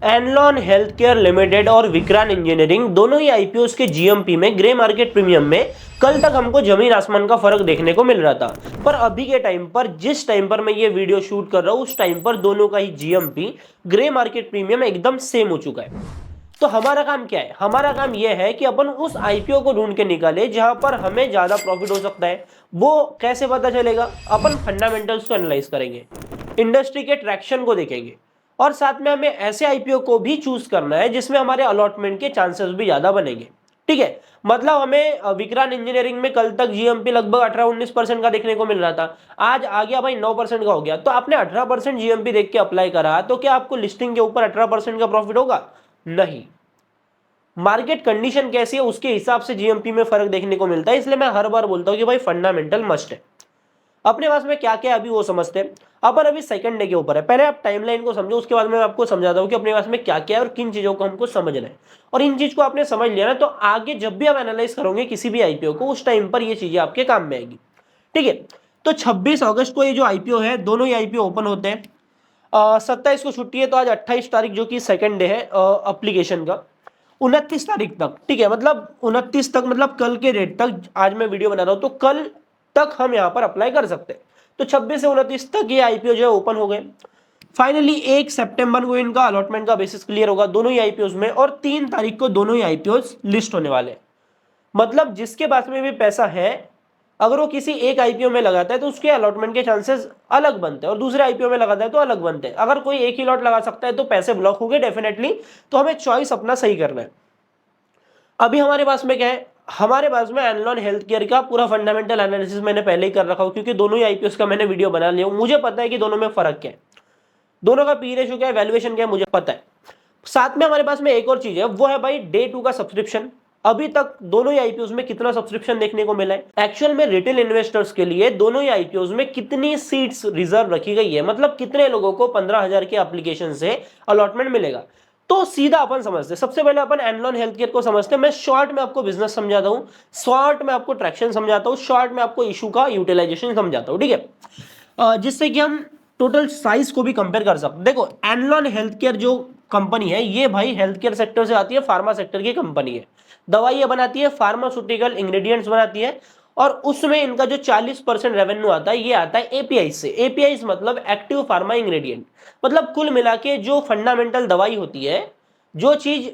एनलॉन health care limited और Vikrant engineering दोनों ही IPOs के जीएमपी में ग्रे मार्केट प्रीमियम में कल तक हमको जमीन आसमान का फर्क देखने को मिल रहा था। पर अभी के टाइम पर, जिस टाइम पर मैं ये वीडियो शूट कर रहा हूं, उस टाइम पर दोनों का ही जीएमपी ग्रे मार्केट प्रीमियम एकदम सेम हो चुका है। तो हमारा काम क्या है? हमारा काम यह है कि अपन उस आईपीओ को ढूंढ के निकाले जहां पर हमें ज्यादा प्रॉफिट हो सकता है। वो कैसे पता चलेगा? अपन फंडामेंटल्स को एनालाइज करेंगे, इंडस्ट्री के ट्रैक्शन को देखेंगे, और साथ में हमें ऐसे आईपीओ को भी चूज करना है जिसमें हमारे अलॉटमेंट के चांसेस भी ज्यादा बनेंगे। ठीक है, मतलब हमें विक्रांत इंजीनियरिंग में कल तक जीएमपी लगभग 18-19% का देखने को मिल रहा था, आज आ गया भाई 9% का हो गया। तो आपने 18% जीएमपी देख के अप्लाई करा, तो क्या आपको लिस्टिंग के ऊपर 18% का प्रॉफिट होगा? नहीं। मार्केट कंडीशन कैसी है उसके हिसाब से जीएमपी में फर्क देखने को मिलता है। इसलिए मैं हर बार बोलता हूं कि भाई फंडामेंटल मस्ट है। अपने पास में क्या क्या अभी वो समझते हैं। अपन अभी सेकंड डे के ऊपर है, पहले आप टाइमलाइन को समझो, उसके बाद मैं आपको समझाता हूँ कि अपने पास में क्या क्या है और किन चीजों को हमको समझना है। और इन चीज को आपने समझ लिया ना, तो आगे जब भी आप एनालाइज करोगे किसी भी आईपीओ को, उस टाइम पर ये चीजें आपके काम में आएगी। ठीक है, तो 26 अगस्त को ये जो आईपीओ है, दोनों ही आईपीओ ओपन होते हैं। 27 को छुट्टी है, तो आज 28 तारीख जो कि सेकंड डे है एप्लीकेशन का, 29 तारीख तक। ठीक है, मतलब 29 तक, मतलब कल के डेट तक आज मैं वीडियो बना रहा हूं, तो कल तक हम यहां पर अप्लाई कर सकते हैं। तो 26 से 29 तक ये आईपीओ जो है ओपन हो गए। फाइनली 1 सितंबर को इनका अलॉटमेंट का बेसिस क्लियर होगा दोनों ही आईपीओ में, और 3 तारीख को दोनों ही आईपीओ लिस्ट होने वाले हैं। मतलब जिसके पास में भी पैसा है, अगर वो किसी एक आईपीओ में लगाता है तो उसके अलॉटमेंट के चांसेस अलग बनते हैं, और दूसरे आईपीओ में लगाता है तो अलग बनते हैं। अगर कोई एक ही लॉट लगा सकता है तो पैसे ब्लॉक हो गए डेफिनेटली। तो हमें चॉइस अपना सही करना है। अभी हमारे पास में क्या है? हमारे पास में एनलॉन हेल्थ केयर का पूरा फंडामेंटल एनालिसिस मैंने पहले ही कर रखा हूं, क्योंकि दोनों ही आईपीओ का मैंने वीडियो बना लिया हूं। मुझे पता है कि दोनों में फर्क क्या है, दोनों का पी रेशियो क्या है, वैल्यूएशन क्या है, मुझे पता है। साथ में हमारे पास में एक और चीज है, वो है भाई डे 2 का सब्सक्रिप्शन। अभी तक दोनों ही आईपीओ में कितना सब्सक्रिप्शन देखने को मिला है? एक्चुअल में रिटेल इन्वेस्टर्स के लिए दोनों ही आईपीओ में कितनी सीट्स रिजर्व रखी गई है, मतलब कितने लोगों को 15,000 के एप्लीकेशन से अलॉटमेंट मिलेगा। तो सीधा अपन समझते हैं, सबसे पहले अपन एनलॉन हेल्थ केयर को समझते हैं। मैं शॉर्ट में आपको बिजनेस समझाता हूं, शॉर्ट में आपको ट्रैक्शन समझाता हूं, शॉर्ट में आपको इशू का यूटिलाइजेशन समझाता हूं। ठीक है, जिससे कि हम टोटल साइज को भी कंपेयर कर सकते। देखो, एनलॉन हेल्थ केयर जो कंपनी है, ये भाई हेल्थ केयर सेक्टर से आती है, फार्मा सेक्टर की कंपनी है। दवाइयां बनाती है, फार्मास्यूटिकल इंग्रेडिएंट्स बनाती है, और उसमें इनका जो 40% रेवेन्यू आता है, ये आता है एपीआई से। एपीआई मतलब एक्टिव फार्मा इंग्रेडिएंट। मतलब कुल मिला के जो फंडामेंटल दवाई होती है, जो चीज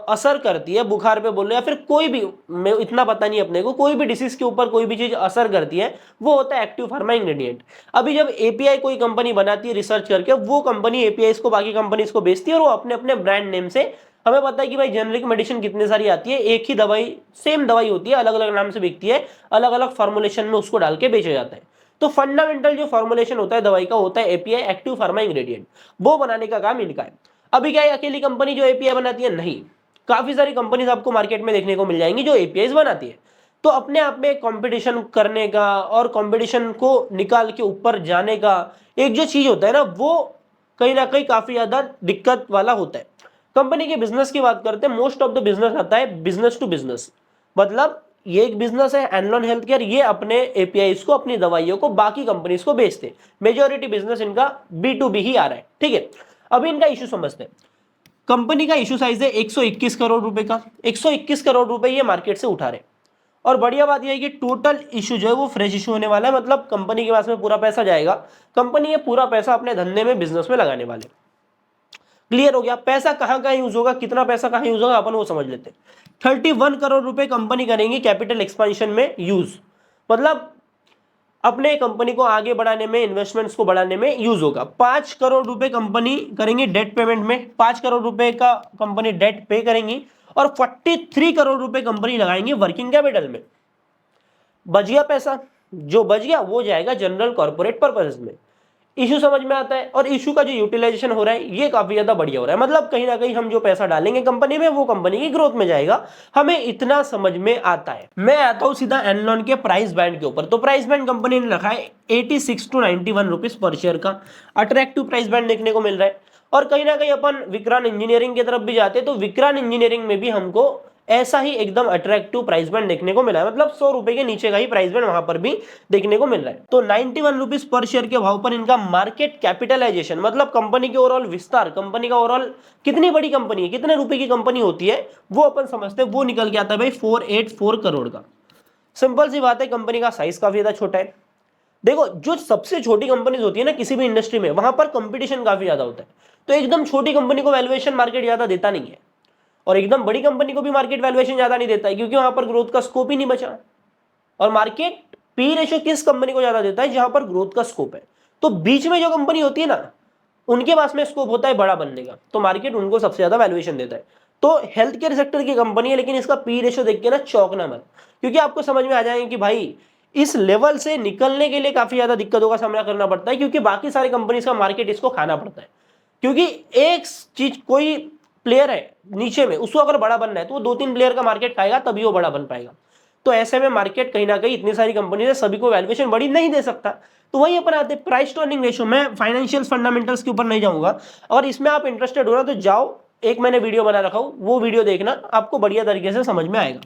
असर करती है, बुखार पे बोल रहे या फिर कोई भी, मैं इतना पता नहीं अपने को, कोई भी डिसीज के ऊपर कोई भी चीज असर करती है, वो होता है एक्टिव फार्मा इंग्रेडिएंट। अभी जब एपीआई कोई कंपनी बनाती है रिसर्च करके, वो कंपनी एपीआई को बाकी कंपनीज को बेचती है, और वो अपने अपने ब्रांड नेम से, हमें पता है कि भाई जेनरिक मेडिसिन कितने सारी आती है, एक ही दवाई, सेम दवाई होती है, अलग अलग नाम से बिकती है, अलग अलग फॉर्मुलेशन में उसको डाल के बेचा जाता है। तो फंडामेंटल जो फॉर्मुलेशन होता है दवाई का, होता है एपीआई, एक्टिव फार्मा इंग्रेडिएंट। वो बनाने का काम इनका है। अभी क्या है, अकेली कंपनी जो एपीआई बनाती है? नहीं, काफी सारी कंपनीज आपको मार्केट में देखने को मिल जाएंगी जो एपीआई बनाती है। तो अपने आप में कंपटीशन करने का और कंपटीशन को निकाल के ऊपर जाने का एक जो चीज होता है ना, वो कहीं ना कहीं काफी ज्यादा दिक्कत वाला होता है। कंपनी के बिजनेस की बात करते हैं, मोस्ट ऑफ द बिजनेस आता है बिजनेस टू बिजनेस। मतलब ये एक बिजनेस है एनलॉन हेल्थ केयर, ये अपने एपीआई को, अपनी दवाइयों को बाकी कंपनीज को बेचते हैं। मेजॉरिटी बिजनेस इनका बी टू बी ही आ रहा है। ठीक है, अभी इनका इशू समझते हैं। कंपनी का इशू साइज है 121 करोड़ रुपए का। 121 करोड़ रुपए ये मार्केट से उठा रहे। और बढ़िया बात यह है कि टोटल इशू जो है वो फ्रेश इशू होने वाला है, मतलब कंपनी के पास में पूरा पैसा जाएगा। कंपनी ये पूरा पैसा अपने धंधे में, बिजनेस में लगाने वाले। क्लियर हो गया? पैसा कहां कहां यूज होगा, कितना पैसा कहां यूज होगा, अपन वो समझ लेते हैं। 31 करोड़ रुपए कंपनी करेंगी कैपिटल एक्सपेंशन में यूज, मतलब अपने कंपनी को आगे बढ़ाने में, इन्वेस्टमेंट्स को बढ़ाने में यूज होगा। 5 करोड़ रुपए कंपनी करेंगी डेट पेमेंट में, 5 करोड़ रुपए का कंपनी डेट पे करेंगी, और 43 करोड़ रुपए कंपनी लगाएंगी वर्किंग कैपिटल में। बच गया पैसा, जो बच गया वो जाएगा जनरल कॉर्पोरेट पर्पसेस में। इशू समझ में आता है, और इशू का जो यूटिलाइजेशन हो रहा है ये काफी ज्यादा बढ़िया हो रहा है। मतलब कहीं ना कहीं हम जो पैसा डालेंगे कंपनी में, वो कंपनी की ग्रोथ में जाएगा। हमें इतना समझ में आता है। मैं आता हूं सीधा एनलॉन के प्राइस बैंड के ऊपर। तो प्राइस बैंड कंपनी ने रखा है 86 to 91 रुपीज पर शेयर का। अट्रैक्टिव प्राइस बैंड देखने को मिल रहा है। और कहीं ना कहीं अपन विक्रांत इंजीनियरिंग की तरफ भी जाते हैं, तो विक्रांत इंजीनियरिंग में भी हमको ऐसा ही एकदम अट्रैक्टिव प्राइस बैंड देखने को मिला है, मतलब 100 रुपए के नीचे का ही प्राइस बैंड वहां पर भी देखने को मिल रहा है। तो 91 रुपीज पर शेयर के भाव पर इनका मार्केट कैपिटलाइजेशन, मतलब कंपनी के ओवरऑल विस्तार, कंपनी का ओवरऑल कितनी बड़ी कंपनी है, कितने रुपए की कंपनी होती है, वो अपन समझते हैं। वो निकल के आता है भाई 484 करोड़ का। सिंपल सी बात है, कंपनी का साइज काफी ज्यादा छोटा है। देखो, जो सबसे छोटी कंपनीज होती है ना किसी भी इंडस्ट्री में, वहां पर कंपटीशन काफी ज्यादा होता है, तो एकदम छोटी कंपनी को वैल्यूएशन मार्केट ज्यादा देता नहीं है, और एकदम बड़ी कंपनी को भी मार्केट वैल्यूएशन ज्यादा नहीं देता है, क्योंकि वहां पर ग्रोथ का स्कोप ही नहीं बचा। और मार्केट पी रेशियो किस कंपनी को ज्यादा देता है, जहां पर ग्रोथ का स्कोप है। तो बीच में जो कंपनी होती है ना, उनके पास में स्कोप होता है बड़ा बनने का, तो मार्केट उनको सबसे ज्यादा वैल्यूएशन देता है। तो हेल्थ केयर सेक्टर की कंपनी है, लेकिन इसका पी रेशियो देख के ना चौंकना मत, क्योंकि आपको समझ में आ जाएगा कि भाई इस लेवल से निकलने के लिए काफी ज्यादा दिक्कतों का सामना करना पड़ता है, क्योंकि बाकी सारी कंपनीज का मार्केट इसको खाना पड़ता है। क्योंकि एक चीज, कोई प्लेयर है नीचे में, उसको अगर बड़ा बनना है तो वो 2-3 प्लेयर का मार्केट खाएगा, तभी वो बड़ा बन पाएगा। तो ऐसे में मार्केट कहीं ना कहीं इतनी सारी कंपनी है, सभी को वैल्यूएशन बड़ी नहीं दे सकता। तो वही अपन आते प्राइस टू अर्निंग रेशियो। मैं फाइनेंशियल फंडामेंटल्स के ऊपर नहीं जाऊंगा, और इसमें आप इंटरेस्टेड हो ना तो जाओ, एक मैंने वीडियो बना रखा हूं, वो वीडियो देखना, आपको बढ़िया तरीके से समझ में आएगा।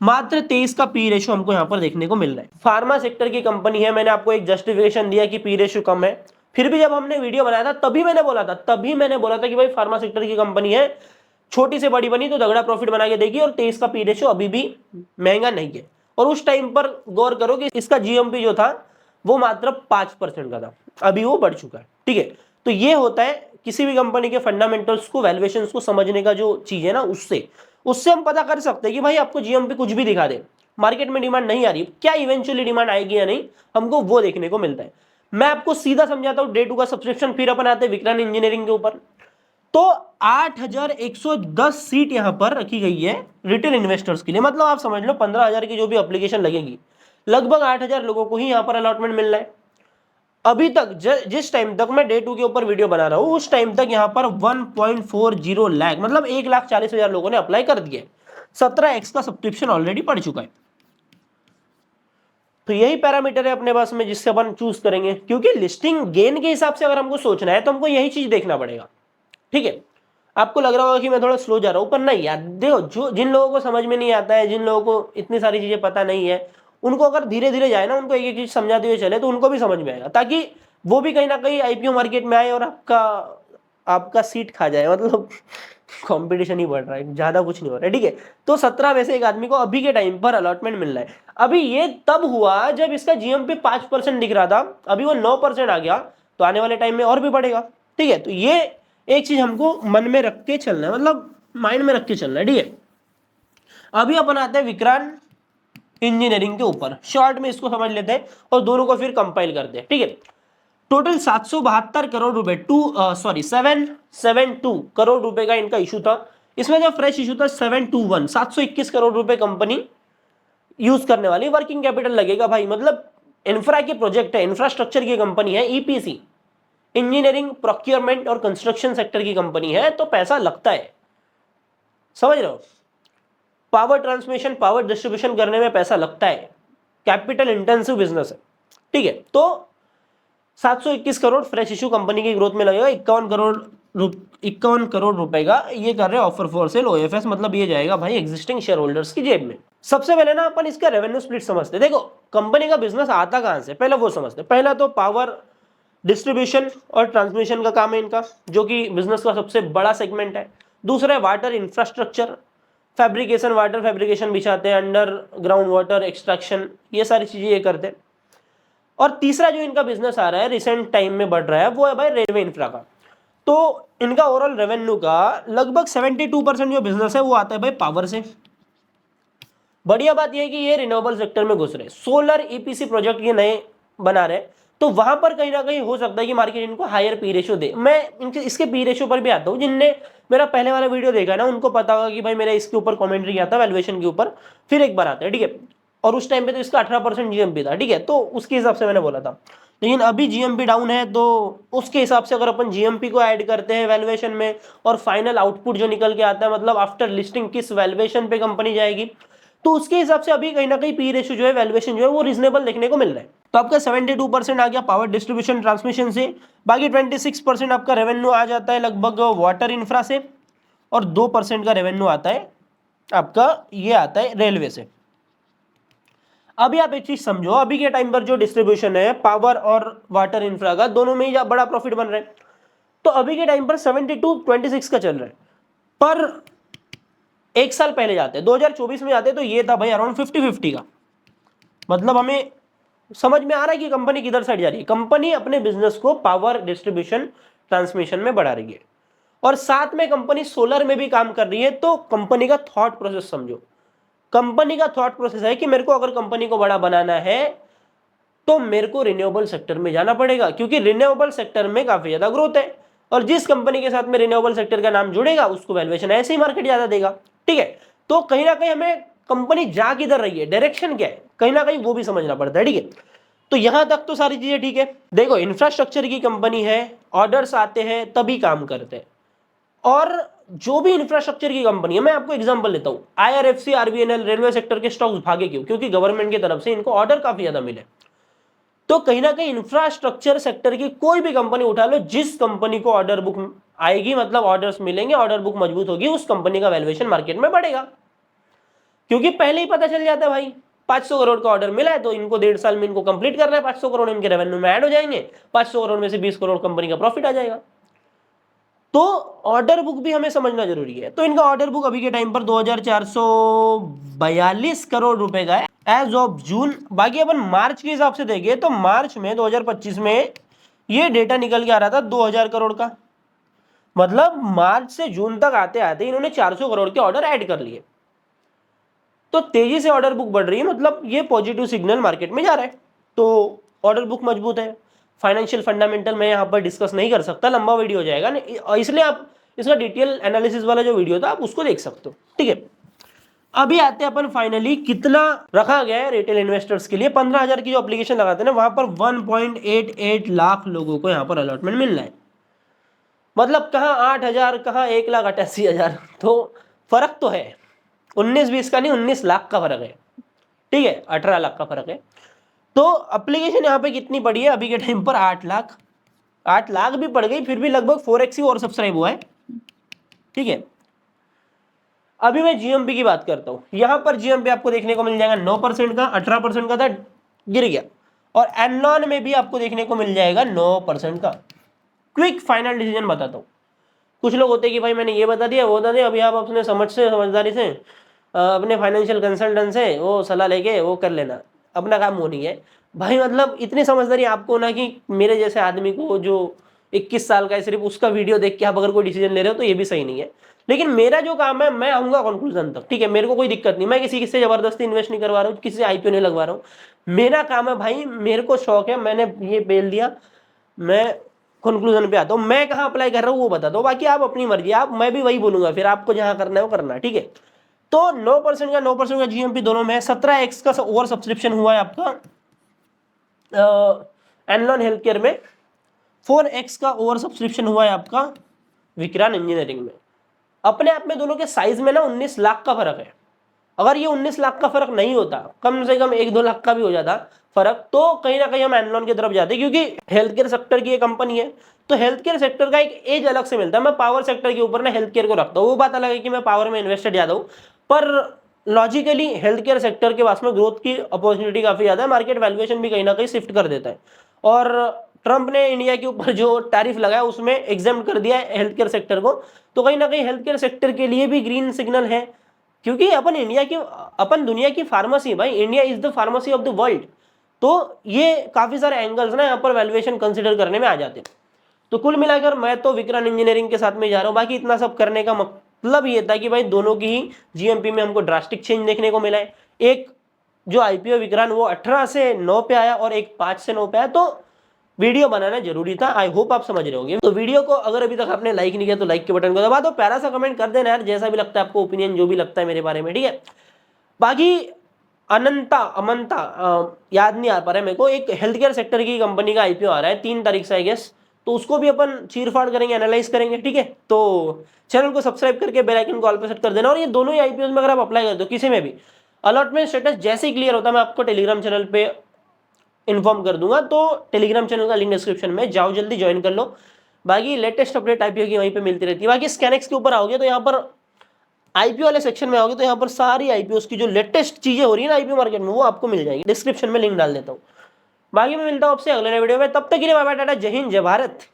मात्र 23 का पी रेशियो हमको यहाँ पर देखने को मिल रहा है। फार्मा सेक्टर की कंपनी है, मैंने आपको एक जस्टिफिकेशन दिया कि पी रेशियो कम है, फिर भी जब हमने वीडियो बनाया था तभी मैंने बोला था कि भाई फार्मा सेक्टर की कंपनी है, छोटी से बड़ी बनी तो तगड़ा प्रॉफिट बना के देगी, और 23 का पी रेशियो अभी भी महंगा नहीं है। और उस टाइम पर गौर करो कि इसका जीएमपी जो था वो मात्र 5% का था, अभी वो बढ़ चुका है। ठीक है, तो ये होता है किसी भी कंपनी के फंडामेंटल्स को, वैल्यूएशंस को समझने का जो चीज है ना, उससे हम पता कर सकते हैं कि भाई आपको जीएमपी कुछ भी दिखा दे, मार्केट में डिमांड नहीं आ रही, क्या इवेंचुअली डिमांड आएगी या नहीं, हमको वो देखने को मिलता है। मैं आपको सीधा समझाता हूं डे 2 का सब्सक्रिप्शन, फिर अपन आते हैं विक्रांत इंजीनियरिंग के ऊपर। तो 8,110 सीट यहां पर रखी गई है रिटेल इन्वेस्टर्स के लिए, मतलब आप समझ लो 15,000 की जो भी एप्लीकेशन लगेगी, लगभग 8,000 लोगों को ही यहां पर अलॉटमेंट मिल रहा है। अभी तक जिस टाइम तक मैं डे 2 के ऊपर वीडियो बना रहा हूं, उस टाइम तक यहां पर 1.40 लाख, मतलब 1,40,000 लोगों ने अप्लाई कर दिया है। 17x का सब्सक्रिप्शन ऑलरेडी पड़ चुका है। तो यही पैरामीटर है अपने पास में जिससे अपन चूज करेंगे, क्योंकि लिस्टिंग गेन के हिसाब से अगर हमको सोचना है तो हमको यही चीज देखना पड़ेगा। ठीक है, आपको लग रहा होगा कि मैं थोड़ा स्लो जा रहा हूं, पर नहीं यार, देखो, जो जिन लोगों को समझ में नहीं आता है, जिन लोगों को इतनी सारी चीजें पता नहीं है, उनको अगर धीरे धीरे जाए ना, उनको एक एक चीज समझाते हुए चले, तो उनको भी समझ में आएगा, ताकि वो भी कहीं ना कहीं आईपीओ मार्केट में आए और आपका सीट खा जाए। मतलब कंपटीशन ही बढ़ रहा है, ज्यादा कुछ नहीं हो रहा है। ठीक है, तो 17 में से एक आदमी को अभी के टाइम पर अलॉटमेंट मिल रहा है। अभी ये तब हुआ जब इसका जीएमपी 5% दिख रहा था, अभी वो 9% आ गया, तो आने वाले टाइम में और भी बढ़ेगा। ठीक है, तो ये एक चीज हमको मन में रख के चलना है, मतलब माइंड में रख के चलना है। ठीक है, अभी अपन आते हैं विक्रांत इंजीनियरिंग के ऊपर, शॉर्ट में इसको समझ लेते हैं और दोनों को फिर कंपाइल करते हैं। ठीक है, टोटल 772 करोड़ रुपए 772 करोड़ रुपए का इनका इशू था। इसमें जो फ्रेश इशू था 721 करोड़ रुपए कंपनी यूज करने वाली, वर्किंग कैपिटल लगेगा भाई, मतलब इंफ्रा के प्रोजेक्ट है, इंफ्रास्ट्रक्चर की कंपनी है, ईपीसी, इंजीनियरिंग, प्रोक्योरमेंट और कंस्ट्रक्शन सेक्टर की कंपनी है, तो पैसा लगता है, समझ रहे हो। पावर ट्रांसमिशन, पावर डिस्ट्रीब्यूशन करने में पैसा लगता है, कैपिटल इंटेंसिव बिजनेस है। ठीक है, तो 721 करोड़ फ्रेश इशू कंपनी की ग्रोथ में लगेगा। 51 करोड़ रुपए का ये कर रहे हैं ऑफर फॉर सेल ओएफएस, मतलब ये जाएगा भाई एग्जिस्टिंग शेयर होल्डर्स की जेब में। सबसे पहले ना अपन इसका रेवेन्यू स्प्लिट समझते। देखो, कंपनी का बिजनेस आता कहां से, पहले वो समझते। पहला तो पावर डिस्ट्रीब्यूशन और ट्रांसमिशन का काम है इनका, जो कि बिजनेस का सबसे बड़ा सेगमेंट है। दूसरा है water infrastructure, fabrication, water fabrication बिछाते हैं, अंडरग्राउंड वाटर एक्सट्रैक्शन, ये सारी चीजें ये करते हैं। और तीसरा जो इनका बिजनेस आ रहा है, रिसेंट टाइम में बढ़ रहा है, वो है भाई रेलवे इंफ्रा का। तो इनका ओवरऑल रेवेन्यू का लगभग 72% जो बिजनेस है वो आता है भाई पावर से। बढ़िया बात यह है कि ये रिन्यूएबल सेक्टर में घुस रहे, सोलर ईपीसी प्रोजेक्ट ये नए बना रहे, तो वहां पर कहीं ना कहीं हो सकता है कि मार्केट इनको हायर पी रेशियो दे। मैं इसके पी रेशियो पर भी आता हूँ, जिनने मेरा पहले वाला वीडियो देखा ना, उनको पता होगा कि भाई मेरा इसके ऊपर कमेंट्री किया था वैल्यूएशन के ऊपर, फिर एक बार आता है। ठीक है, और उस टाइम पे तो इसका 18% जीएमपी था। ठीक है, तो उसके हिसाब से मैंने बोला था, लेकिन अभी जीएमपी डाउन है, तो उसके हिसाब से अगर अपन जीएमपी को ऐड करते हैं वैल्यूएशन में, और फाइनल आउटपुट जो निकल के आता है, मतलब आफ्टर लिस्टिंग किस वैल्यूएशन पे कंपनी जाएगी, तो उसके हिसाब से अभी कहीं ना कहीं पी रेशियो जो है, वैल्यूएशन जो है, वो रीजनेबल देखने को मिल रहा है। तो आपका 72% आ गया पावर डिस्ट्रीब्यूशन ट्रांसमिशन से, बाकी 26% आपका रेवेन्यू आ जाता है लगभग वाटर इंफ्रा से, और 2% का रेवेन्यू आता है आपका ये आता है रेलवे से। अभी आप एक चीज समझो, अभी के टाइम पर जो डिस्ट्रीब्यूशन है पावर और वाटर इंफ्रा का, दोनों में ही बड़ा प्रॉफिट बन रहा है। तो अभी के टाइम पर 72-26 का चल रहा है, पर एक साल पहले जाते हैं 2024 में जाते हैं तो ये था भाई अराउंड 50-50 का। मतलब हमें समझ में आ रहा है कि कंपनी किधर साइड जा रही है। कंपनी अपने बिजनेस को पावर डिस्ट्रीब्यूशन ट्रांसमिशन में बढ़ा रही है, और साथ में कंपनी सोलर में भी काम कर रही है। तो कंपनी का थॉट प्रोसेस समझो, कंपनी का थॉट प्रोसेस है कि मेरे को अगर कंपनी को बड़ा बनाना है तो मेरे को रिन्यूएबल सेक्टर में जाना पड़ेगा, क्योंकि रिन्यूएबल सेक्टर में काफी ज्यादा ग्रोथ है, और जिस कंपनी के साथ में रिन्यूएबल सेक्टर का नाम जुड़ेगा उसको वैल्यूएशन ऐसे ही मार्केट ज्यादा देगा। ठीक है, तो कहीं ना कहीं हमें कंपनी जा किधर रही है, डायरेक्शन क्या है, कहीं ना कहीं वो भी समझना पड़ता है। ठीक है, तो यहां तक तो सारी चीजें ठीक है। देखो, इंफ्रास्ट्रक्चर की कंपनी है, ऑर्डर्स आते हैं तभी काम करते हैं, और जो भी इंफ्रास्ट्रक्चर की कंपनी है, मैं आपको एग्जांपल लेता हूं, आईआरएफसी, आरबीएनएल, रेलवे सेक्टर के स्टॉक्स भागे क्यों? क्योंकि गवर्नमेंट की तरफ से इनको ऑर्डर काफी ज्यादा मिले। तो कहीं ना कहीं इंफ्रास्ट्रक्चर सेक्टर की कोई भी कंपनी उठा लो, जिस कंपनी को ऑर्डर बुक आएगी, मतलब ऑर्डर्स मिलेंगे, ऑर्डर बुक मजबूत होगी, उस कंपनी का वैल्यूएशन मार्केट में बढ़ेगा, क्योंकि पहले ही पता चल जाता है भाई 500 करोड़ का ऑर्डर मिला है तो इनको 1.5 साल में इनको कंप्लीट करना है, 500 करोड़ इनके रेवेन्यू में ऐड हो जाएंगे, 500 करोड़ में से 20 करोड़ कंपनी का प्रॉफिट आ जाएगा। तो ऑर्डर बुक भी हमें समझना जरूरी है। तो इनका ऑर्डर बुक अभी के टाइम पर 2442 करोड़ रुपए का है एज ऑफ जून। बाकी अपन मार्च के हिसाब से देखें तो मार्च में 2025 में ये डेटा निकल के आ रहा था 2000 करोड़ का। मतलब मार्च से जून तक आते आते इन्होंने 400 करोड़ के ऑर्डर ऐड कर लिए। तो तेजी से ऑर्डर बुक बढ़ रही है, मतलब ये पॉजिटिव सिग्नल मार्केट में जा रहा है। तो ऑर्डर बुक मजबूत है। फाइनेंशियल फंडामेंटल मैं यहाँ पर डिस्कस नहीं कर सकता, लंबा वीडियो हो जाएगा, इसलिए आप इसका डिटेल एनालिसिस वाला जो वीडियो था आप उसको देख सकते हो। ठीक है, अभी आते हैं अपन फाइनली कितना रखा गया है रिटेल इन्वेस्टर्स के लिए। 15,000 की जो एप्लीकेशन लगाते हैं ना, वहां पर 1.88 लाख लोगों को यहाँ पर अलॉटमेंट मिल रहा है। मतलब कहाँ 8,000, कहाँ 1,88,000, तो फर्क तो है, 19-20 का नहीं, 19 लाख का फर्क है। ठीक है, 18 लाख का फर्क है। तो एप्लीकेशन यहाँ पे कितनी पड़ी है अभी के टाइम पर? 8 लाख। 8 लाख भी पड़ गई, फिर भी लगभग 4x ही और सब्सक्राइब हुआ है। ठीक है, अभी मैं जीएमपी की बात करता हूं। यहां पर जीएमपी आपको देखने को मिल जाएगा 9% का, 18% का था, गिर गया। और एनलॉन में भी आपको देखने को मिल जाएगा 9% का। क्विक फाइनल डिसीजन बताता हूं। कुछ लोग होते हैं कि भाई मैंने ये बता दिया वो बता दिया, अभी आप अपने समझदारी से अपने फाइनेंशियल कंसल्टेंट से वो सलाह लेके वो कर लेना, अपना काम वो नहीं है भाई। मतलब इतनी समझदारी आपको ना कि मेरे जैसे आदमी को जो 21 साल का है, सिर्फ उसका वीडियो देख के आप अगर कोई डिसीजन ले रहे हो तो ये भी सही नहीं है। लेकिन मेरा जो काम है, मैं आऊंगा कंक्लूजन तक। ठीक है, मेरे को कोई दिक्कत नहीं, मैं किसी से जबरदस्ती इन्वेस्ट नहीं करवा रहा हूँ, किसी से आईपीओ नहीं लगवा रहा हूँ। मेरा काम है भाई, मेरे को शौक है, मैंने ये बेल दिया, मैं कंक्लूजन पे आता हूँ। मैं कहाँ अप्लाई कर रहा हूँ वो बता दो, बाकी आप अपनी मर्जी, आप मैं भी वही बोलूंगा, फिर आपको जहां करना है वो करना। ठीक है, तो 9% का 9% का जीएमपी दोनों में है। 17x का ओवर सब्सक्रिप्शन हुआ है आपका एनलॉन हेल्थ केयर में, 4x का ओवर सब्सक्रिप्शन हुआ है आपका विक्रांत इंजीनियरिंग में। अपने आप में दोनों के साइज में ना 19 लाख का फर्क है। अगर ये 19 लाख का फर्क नहीं होता, कम से कम 1-2 लाख का भी हो जाता फर्क, तो कहीं ना कहीं हम एनलॉन की तरफ जाते, क्योंकि हेल्थ केयर सेक्टर की ये कंपनी है। तो हेल्थ केयर सेक्टर का एक एज अलग से मिलता है। मैं पावर सेक्टर के ऊपर ना हेल्थ केयर को रखता हूँ, वो बात अलग है कि मैं पावर में इन्वेस्टेड ज्यादा हूँ, पर लॉजिकली हेल्थ केयर सेक्टर के पास में ग्रोथ की अपॉर्चुनिटी काफी ज्यादा है, मार्केट वैल्यूएशन भी कहीं ना कहीं शिफ्ट कर देता है। और ट्रंप ने इंडिया के ऊपर जो टैरिफ लगाया उसमें एग्जेम्प्ट कर दिया है हेल्थ केयर सेक्टर को, तो कहीं ना कहीं हेल्थ केयर सेक्टर के लिए भी ग्रीन सिग्नल है, क्योंकि अपन दुनिया की फार्मेसी, भाई India is the pharmacy of the world. तो ये काफी सारे एंगल्स ना यहाँ पर वैल्यूएशन कंसिडर करने में आ जाते हैं। तो कुल मिलाकर मैं तो विक्रांत इंजीनियरिंग के साथ में जा रहा हूँ। बाकी इतना सब करने का मतलब ये था कि भाई दोनों की ही जीएमपी में हमको ड्रास्टिक चेंज देखने को मिला है। एक जो आईपीओ विक्रांत वो 18 से 9 पे आया, और एक 5 से 9 पे आया, तो वीडियो बनाना जरूरी था। आई होप आप समझ रहे होंगे। तो वीडियो को अगर अभी तक आपने लाइक नहीं किया तो लाइक के बटन को दबा दो, प्यारा सा कमेंट कर देना यार, जैसा भी लगता है आपको, ओपिनियन जो भी लगता है मेरे बारे में। ठीक है, बाकी अमंता याद नहीं आ पा रहा है मेरे को, एक हेल्थ केयर सेक्टर की कंपनी का आईपीओ आ रहा है 3 तारीख से आई गेस, तो उसको भी अपन चीरफाड़ करेंगे, एनालाइज करेंगे। ठीक है, तो चैनल को सब्सक्राइब करके बेल आइकन को ऑल पे सेट कर देना। और ये दोनों ही आईपीओ में अगर आप अप्लाई कर दो किसी में भी, अलॉटमेंट स्टेटस जैसे ही क्लियर होता है मैं आपको टेलीग्राम चैनल पे इन्फॉर्म कर दूंगा। तो टेलीग्राम चैनल का लिंक डिस्क्रिप्शन में, जाओ जल्दी ज्वाइन कर लो। बाकी लेटेस्ट अपडेट आईपीओ की वहीं पे मिलती रहती है। बाकी स्कैनिक्स के ऊपर आओगे तो यहाँ पर आईपीओ वाले सेक्शन में आओगे तो यहाँ पर सारी आईपीओ की जो लेटेस्ट चीजें हो रही है ना आईपीओ मार्केट में वो आपको मिल जाएगी। डिस्क्रिप्शन में लिंक डाल देता हूँ। बाकी मैं मिलता हूँ आपसे अगले वीडियो में, तब तक के लिए बाय बाय, टाटा, जय हिंद, जय भारत।